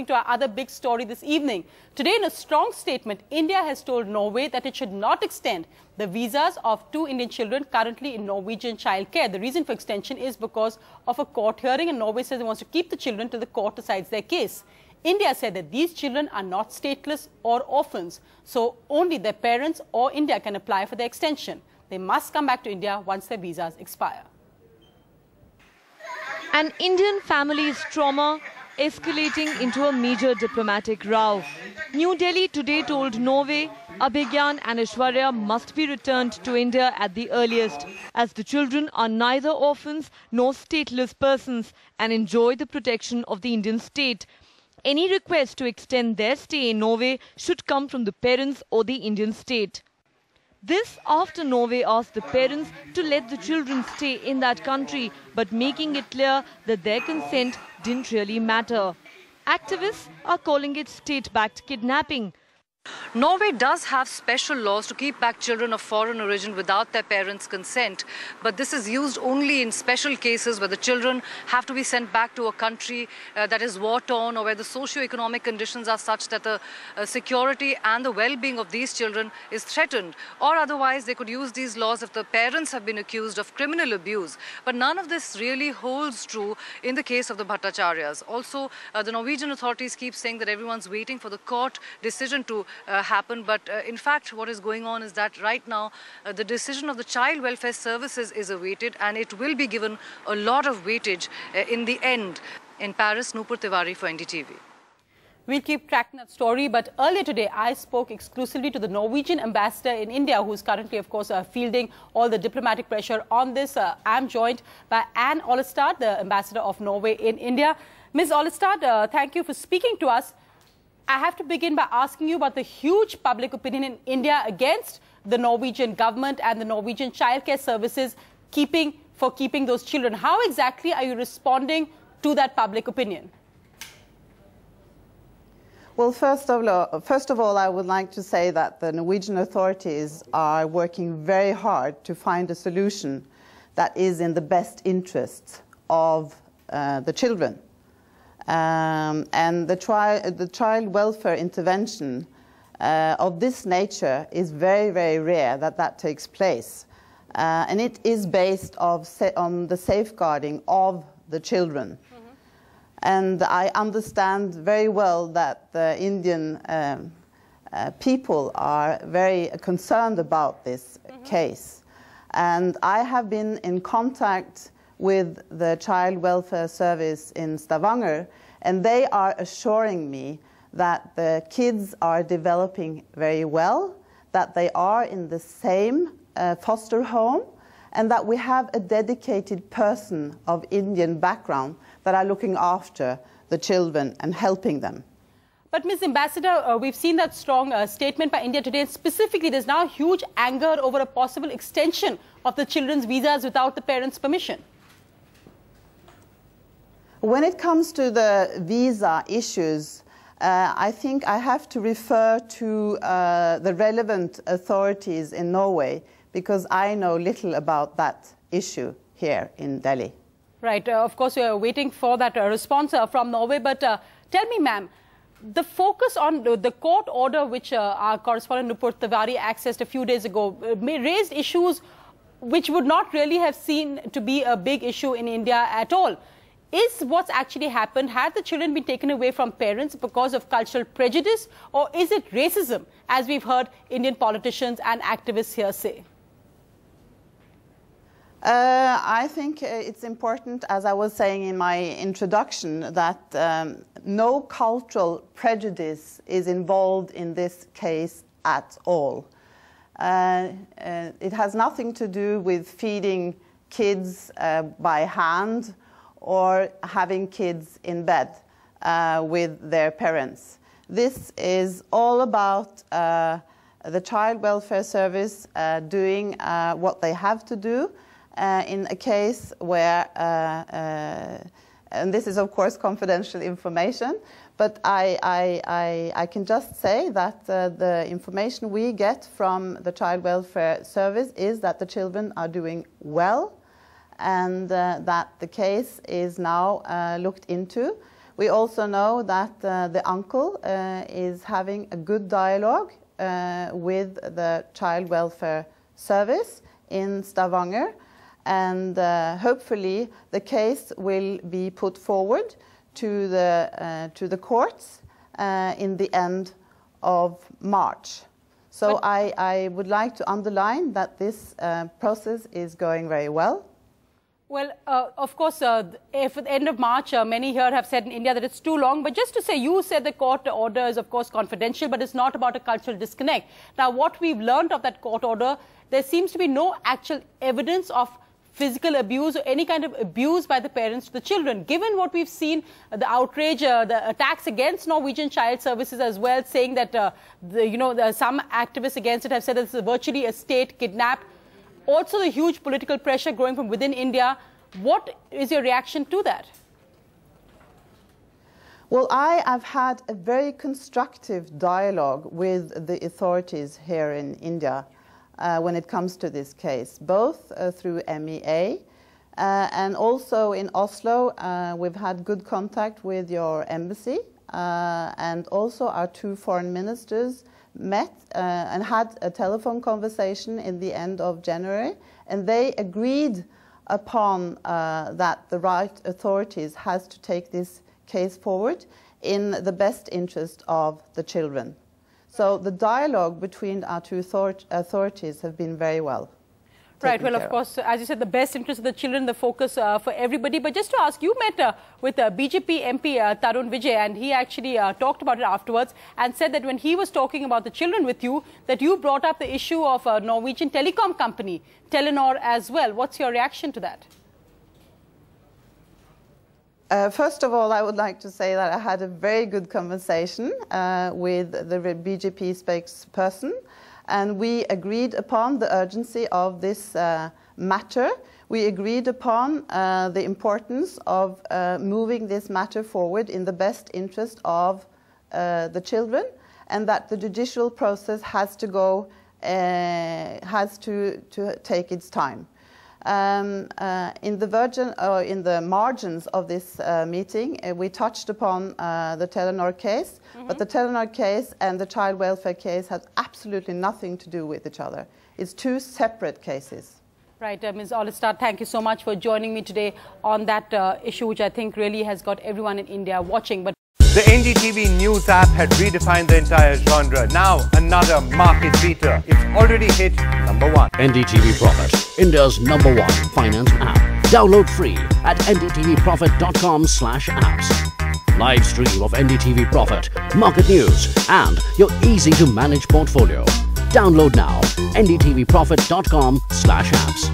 moving to our other big story this evening. Today, in a strong statement, India has told Norway that it should not extend the visas of 2 Indian children currently in Norwegian childcare. The reason for extension is because of a court hearing, and Norway says it wants to keep the children till the court decides their case. India said that these children are not stateless or orphans, so only their parents or India can apply for the extension. They must come back to India once their visas expire. An Indian family's trauma escalating into a major diplomatic row. New Delhi today told Norway Abhigyan and Aishwarya must be returned to India at the earliest, as the children are neither orphans nor stateless persons and enjoy the protection of the Indian state. Any request to extend their stay in Norway should come from the parents or the Indian state. This after Norway asked the parents to let the children stay in that country, but making it clear that their consent didn't really matter. Activists are calling it state-backed kidnapping. Norway does have special laws to keep back children of foreign origin without their parents' consent, but this is used only in special cases where the children have to be sent back to a country that is war-torn, or where the socio-economic conditions are such that the security and the well-being of these children is threatened, or otherwise they could use these laws if the parents have been accused of criminal abuse. But none of this really holds true in the case of the Bhattacharyas. Also, the Norwegian authorities keep saying that everyone's waiting for the court decision to happen, but in fact what is going on is that right now the decision of the Child Welfare Services is awaited, and it will be given a lot of weightage in the end. In Paris, Nupur Tiwari for NDTV. We'll keep tracking that story, but earlier today I spoke exclusively to the Norwegian ambassador in India, who's currently, of course, fielding all the diplomatic pressure on this. I'm joined by Anne Ollestad, the ambassador of Norway in India. Ms. Ollestad, thank you for speaking to us. I have to begin by asking you about the huge public opinion in India against the Norwegian government and the Norwegian childcare services keeping those children. How exactly are you responding to that public opinion? Well, first of all, I would like to say that the Norwegian authorities are working very hard to find a solution that is in the best interests of the children. And the child welfare intervention of this nature is very, very rare that takes place. And it is based on the safeguarding of the children. Mm-hmm. And I understand very well that the Indian people are very concerned about this case. And I have been in contact with the Child Welfare Service in Stavanger, and they are assuring me that the kids are developing very well, that they are in the same foster home, and that we have a dedicated person of Indian background that are looking after the children and helping them. But Ms. Ambassador, we've seen that strong statement by India today, and specifically there's now huge anger over a possible extension of the children's visas without the parents' permission. When it comes to the visa issues, I think I have to refer to the relevant authorities in Norway, because I know little about that issue here in Delhi. Right. Of course, we are waiting for that response from Norway. But tell me, ma'am, the focus on the court order, which our correspondent Nupur Tiwari accessed a few days ago, raised issues which would not really have seen to be a big issue in India at all. Is what's actually happened, had the children been taken away from parents because of cultural prejudice, or is it racism, as we've heard Indian politicians and activists here say? I think it's important, as I was saying in my introduction, that no cultural prejudice is involved in this case at all. It has nothing to do with feeding kids by hand or having kids in bed with their parents. This is all about the Child Welfare Service doing what they have to do in a case where, and this is of course confidential information, but I can just say that the information we get from the Child Welfare Service is that the children are doing well, and that the case is now looked into We also know that the uncle is having a good dialogue with the Child Welfare Service in Stavanger, and hopefully the case will be put forward to the courts in the end of March. So I would like to underline that this process is going very well. Well, of course, if at the end of March, many here have said in India that it's too long. But just to say, you said the court order is, of course, confidential, but it's not about a cultural disconnect. Now, what we've learned of that court order, there seems to be no actual evidence of physical abuse or any kind of abuse by the parents to the children. Given what we've seen, the outrage, the attacks against Norwegian Child Services as well, saying that, some activists against it have said that this is virtually a state kidnap. Also, the huge political pressure growing from within India. What is your reaction to that? Well, I have had a very constructive dialogue with the authorities here in India when it comes to this case, both through MEA and also in Oslo. We've had good contact with your embassy, and also our two foreign ministers met and had a telephone conversation in the end of January, and they agreed upon that the right authorities has to take this case forward in the best interest of the children. So the dialogue between our two authorities have been very well. Right. Well, of course, as you said, the best interest of the children, the focus for everybody. But just to ask, you met with BJP MP Tarun Vijay, and he actually talked about it afterwards and said that when he was talking about the children with you, that you brought up the issue of a Norwegian telecom company, Telenor, as well. What's your reaction to that? First of all, I would like to say that I had a very good conversation with the BJP spokesperson, and we agreed upon the urgency of this matter. We agreed upon the importance of moving this matter forward in the best interest of the children, and that the judicial process has to go, has to take its time. In the margins of this meeting, we touched upon the Telenor case, but the Telenor case and the child welfare case has absolutely nothing to do with each other. It's two separate cases. Right, Ms. Olistad, thank you so much for joining me today on that issue, which I think really has got everyone in India watching. But the NDTV News app had redefined the entire genre. Now, another market beater. It's already hit #1. NDTV Profit, India's #1 finance app. Download free at ndtvprofit.com/apps. Live stream of NDTV Profit, market news, and your easy-to-manage portfolio. Download now, ndtvprofit.com/apps.